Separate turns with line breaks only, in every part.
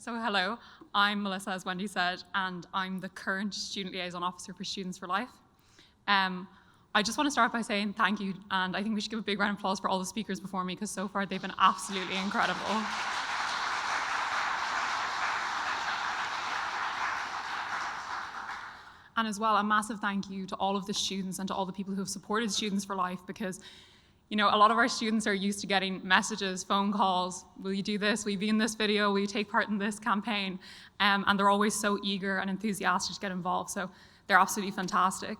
So hello, I'm Melissa, as Wendy said, and I'm the current Student Liaison Officer for Students for Life. I just want to start by saying thank you, and I think we should give a big round of applause for all the speakers before me, because so far they've been absolutely incredible. And as well, a massive thank you to all of the students and to all the people who have supported Students for Life, because a lot of our students are used to getting messages, phone calls, will you do this, will you be in this video, will you take part in this campaign? And they're always so eager and enthusiastic to get involved, so they're absolutely fantastic.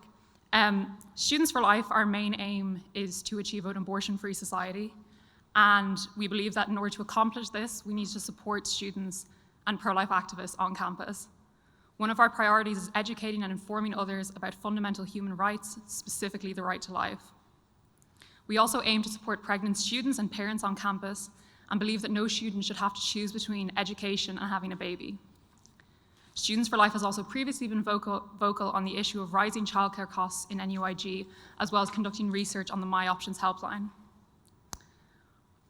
Students for Life, our main aim is to achieve an abortion-free society, and we believe that in order to accomplish this, we need to support students and pro-life activists on campus. One of our priorities is educating and informing others about fundamental human rights, specifically the right to life. We also aim to support pregnant students and parents on campus and believe that no student should have to choose between education and having a baby. Students for Life has also previously been vocal on the issue of rising childcare costs in NUIG, as well as conducting research on the My Options helpline.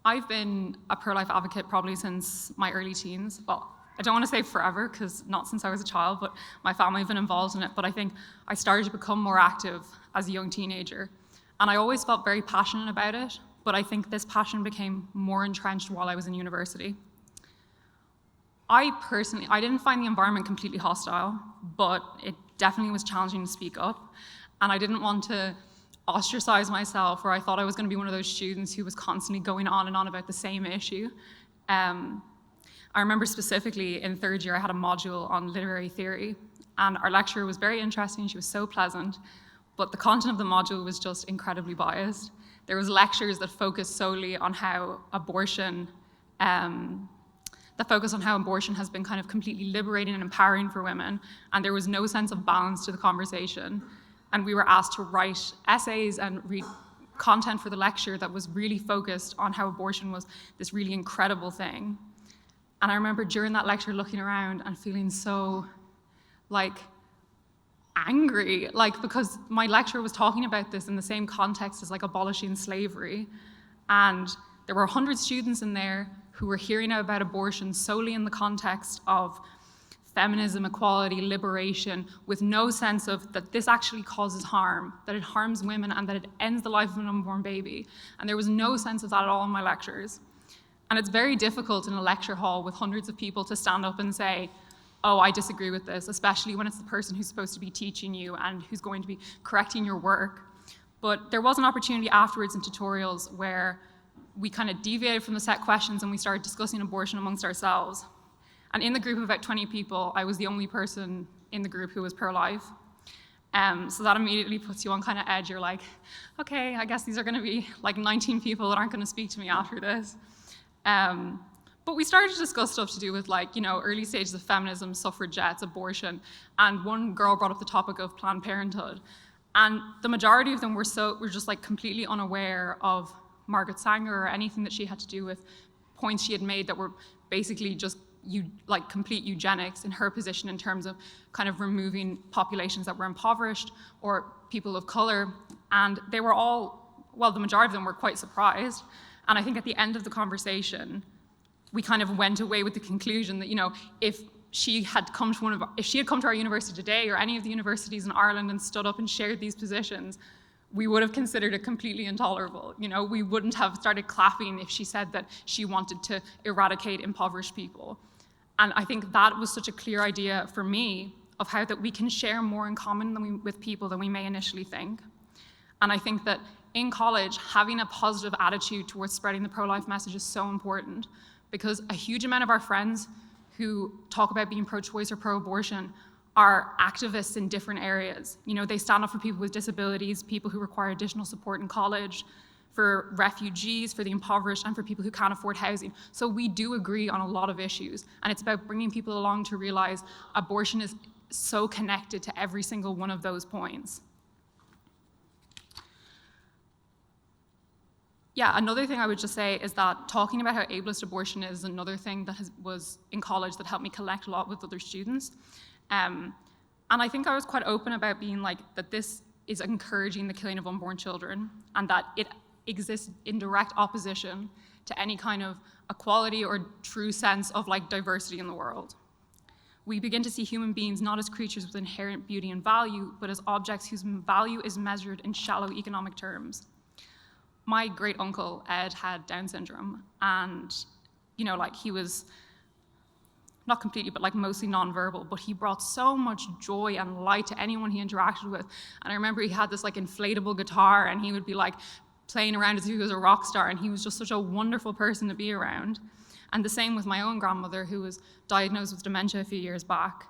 I've been a pro-life advocate probably since my early teens. Well, I don't want to say forever, because not since I was a child, but my family have been involved in it. But I think I started to become more active as a young teenager. And I always felt very passionate about it, but I think this passion became more entrenched while I was in university. I didn't find the environment completely hostile, but it definitely was challenging to speak up. And I didn't want to ostracize myself, or I thought I was going to be one of those students who was constantly going on and on about the same issue. I remember specifically in third year, I had a module on literary theory, and our lecturer was very interesting. She was so pleasant. But the content of the module was just incredibly biased. There was lectures that focused solely on how abortion has been kind of completely liberating and empowering for women, and there was no sense of balance to the conversation. And we were asked to write essays and read content for the lecture that was really focused on how abortion was this really incredible thing. And I remember during that lecture looking around and feeling so, angry, because my lecturer was talking about this in the same context as abolishing slavery, and there were 100 students in there who were hearing about abortion solely in the context of feminism, equality, liberation, with no sense of that this actually causes harm, that it harms women, and that it ends the life of an unborn baby. And there was no sense of that at all in my lectures. And it's very difficult in a lecture hall with hundreds of people to stand up and say, oh, I disagree with this, especially when it's the person who's supposed to be teaching you and who's going to be correcting your work. But there was an opportunity afterwards in tutorials where we kind of deviated from the set questions and we started discussing abortion amongst ourselves. And in the group of about 20 people, I was the only person in the group who was pro-life. So that immediately puts you on kind of edge. You're like, okay, I guess these are going to be 19 people that aren't going to speak to me after this. But we started to discuss stuff to do with early stages of feminism, suffragettes, abortion, and one girl brought up the topic of Planned Parenthood. And the majority of them were just completely unaware of Margaret Sanger or anything that she had to do with points she had made that were basically just complete eugenics in her position in terms of kind of removing populations that were impoverished or people of color. And they were the majority of them were quite surprised. And I think at the end of the conversation, we kind of went away with the conclusion that, if she had come to our university today or any of the universities in Ireland and stood up and shared these positions, we would have considered it completely intolerable. We wouldn't have started clapping if she said that she wanted to eradicate impoverished people. And I think that was such a clear idea for me of how that we can share more in common with people than we may initially think. And I think that in college, having a positive attitude towards spreading the pro-life message is so important, because a huge amount of our friends who talk about being pro-choice or pro-abortion are activists in different areas. They stand up for people with disabilities, people who require additional support in college, for refugees, for the impoverished, and for people who can't afford housing. So we do agree on a lot of issues, and it's about bringing people along to realize abortion is so connected to every single one of those points. Yeah, another thing I would just say is that talking about how ableist abortion is another thing that was in college that helped me connect a lot with other students. And I think I was quite open about being that this is encouraging the killing of unborn children, and that it exists in direct opposition to any kind of equality or true sense of like diversity in the world. We begin to see human beings not as creatures with inherent beauty and value, but as objects whose value is measured in shallow economic terms. My great uncle, Ed, had Down syndrome, and like he was not completely, but like mostly nonverbal, but he brought so much joy and light to anyone he interacted with. And I remember he had this like inflatable guitar, and he would be like playing around as if he was a rock star, and he was just such a wonderful person to be around. And the same with my own grandmother, who was diagnosed with dementia a few years back.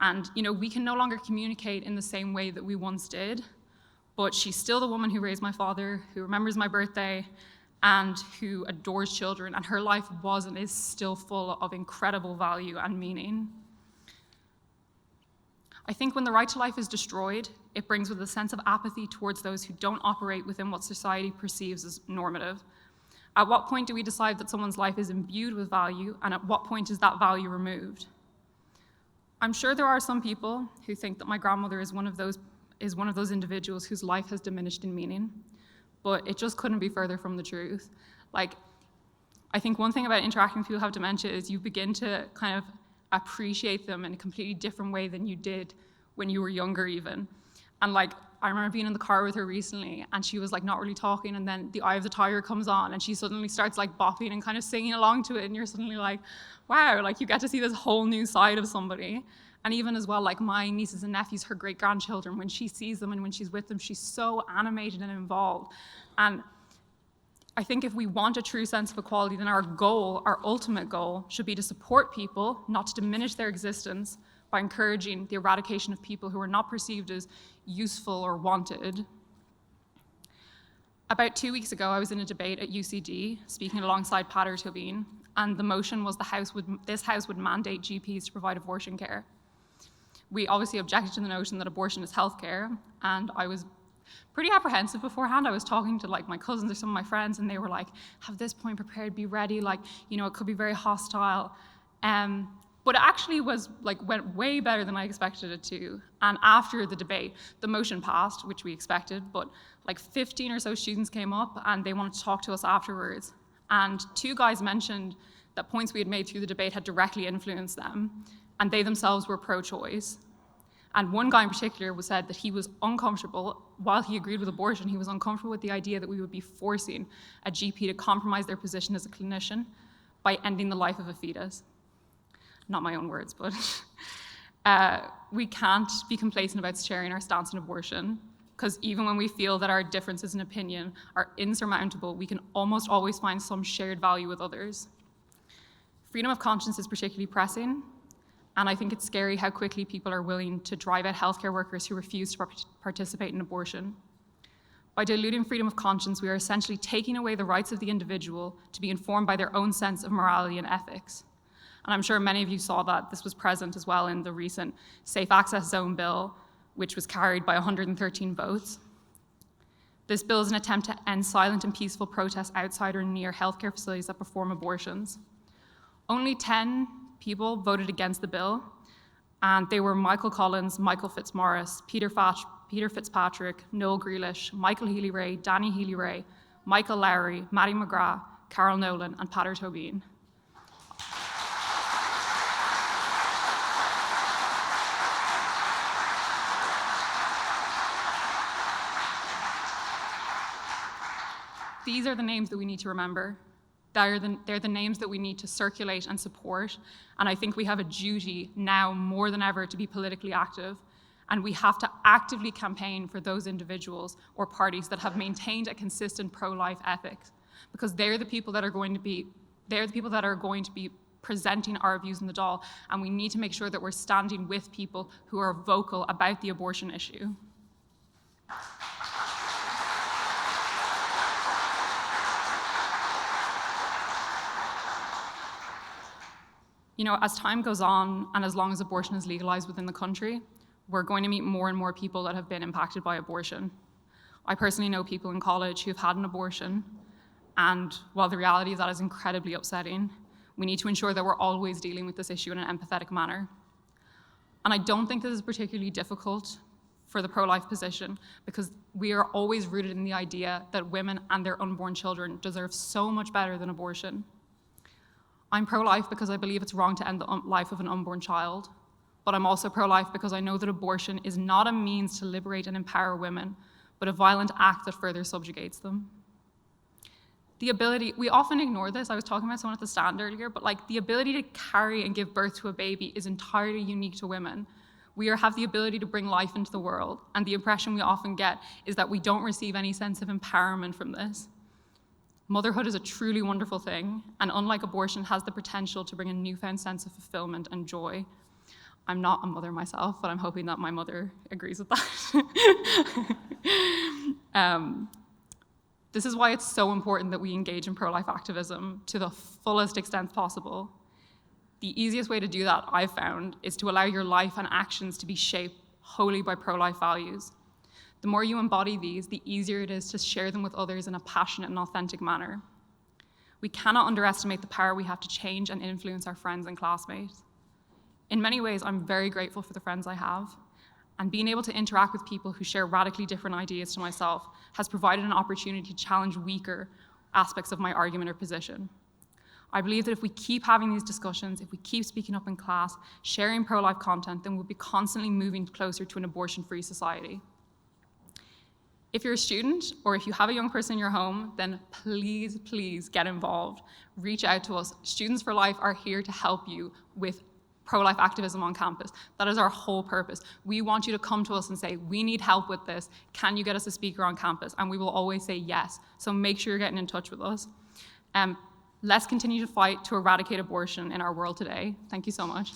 And we can no longer communicate in the same way that we once did, but she's still the woman who raised my father, who remembers my birthday, and who adores children, and her life was and is still full of incredible value and meaning. I think when the right to life is destroyed, it brings with a sense of apathy towards those who don't operate within what society perceives as normative. At what point do we decide that someone's life is imbued with value, and at what point is that value removed? I'm sure there are some people who think that my grandmother is one of those individuals whose life has diminished in meaning, but it just couldn't be further from the truth. Like, I think one thing about interacting with people who have dementia is you begin to kind of appreciate them in a completely different way than you did when you were younger even. And like, I remember being in the car with her recently, and she was like not really talking, and then The Eye of the Tiger comes on, and she suddenly starts like bopping and kind of singing along to it, and you're suddenly like, wow, like you get to see this whole new side of somebody. And even as well, like my nieces and nephews, her great-grandchildren, when she sees them and when she's with them, she's so animated and involved. And I think if we want a true sense of equality, then our goal, our ultimate goal, should be to support people, not to diminish their existence, by encouraging the eradication of people who are not perceived as useful or wanted. About 2 weeks ago, I was in a debate at UCD, speaking alongside Pater Tobin, and the motion was this House would mandate GPs to provide abortion care. We obviously objected to the notion that abortion is healthcare, and I was pretty apprehensive beforehand. I was talking to like my cousins or some of my friends, and they were like, have this point prepared, be ready, like, it could be very hostile. But it actually went way better than I expected it to. And after the debate, the motion passed, which we expected, but like 15 or so students came up and they wanted to talk to us afterwards. And 2 guys mentioned that points we had made through the debate had directly influenced them, and they themselves were pro-choice. And one guy in particular said that he was uncomfortable, while he agreed with abortion, he was uncomfortable with the idea that we would be forcing a GP to compromise their position as a clinician by ending the life of a fetus. Not my own words, but we can't be complacent about sharing our stance on abortion, because even when we feel that our differences in opinion are insurmountable, we can almost always find some shared value with others. Freedom of conscience is particularly pressing, and I think it's scary how quickly people are willing to drive out healthcare workers who refuse to participate in abortion. By diluting freedom of conscience, we are essentially taking away the rights of the individual to be informed by their own sense of morality and ethics. And I'm sure many of you saw that this was present as well in the recent Safe Access Zone bill, which was carried by 113 votes. This bill is an attempt to end silent and peaceful protests outside or near healthcare facilities that perform abortions. Only 10 people voted against the bill, and they were Michael Collins, Michael Fitzmaurice, Peter Fitzpatrick, Noel Grealish, Michael Healy-Rae, Danny Healy-Rae, Michael Lowry, Maddie McGrath, Carol Nolan, and Pater Tobin. These are the names that we need to remember. They're the names that we need to circulate and support. And I think we have a duty now more than ever to be politically active. And we have to actively campaign for those individuals or parties that have maintained a consistent pro-life ethic, because they're the people that are going to be presenting our views in the Dáil. And we need to make sure that we're standing with people who are vocal about the abortion issue. As time goes on, and as long as abortion is legalized within the country, we're going to meet more and more people that have been impacted by abortion. I personally know people in college who've had an abortion, and while the reality of that is incredibly upsetting, we need to ensure that we're always dealing with this issue in an empathetic manner. And I don't think this is particularly difficult for the pro-life position, because we are always rooted in the idea that women and their unborn children deserve so much better than abortion. I'm pro-life because I believe it's wrong to end the life of an unborn child, but I'm also pro-life because I know that abortion is not a means to liberate and empower women, but a violent act that further subjugates them. The ability, we often ignore this, I was talking about someone at the stand earlier, but like the ability to carry and give birth to a baby is entirely unique to women. We have the ability to bring life into the world, and the impression we often get is that we don't receive any sense of empowerment from this. Motherhood is a truly wonderful thing, and unlike abortion, has the potential to bring a newfound sense of fulfillment and joy. I'm not a mother myself, but I'm hoping that my mother agrees with that. This is why it's so important that we engage in pro-life activism to the fullest extent possible. The easiest way to do that, I've found, is to allow your life and actions to be shaped wholly by pro-life values. The more you embody these, the easier it is to share them with others in a passionate and authentic manner. We cannot underestimate the power we have to change and influence our friends and classmates. In many ways, I'm very grateful for the friends I have, and being able to interact with people who share radically different ideas to myself has provided an opportunity to challenge weaker aspects of my argument or position. I believe that if we keep having these discussions, if we keep speaking up in class, sharing pro-life content, then we'll be constantly moving closer to an abortion-free society. If you're a student, or if you have a young person in your home, then please, please get involved. Reach out to us. Students for Life are here to help you with pro-life activism on campus. That is our whole purpose. We want you to come to us and say, we need help with this. Can you get us a speaker on campus? And we will always say yes. So make sure you're getting in touch with us. Let's continue to fight to eradicate abortion in our world today. Thank you so much.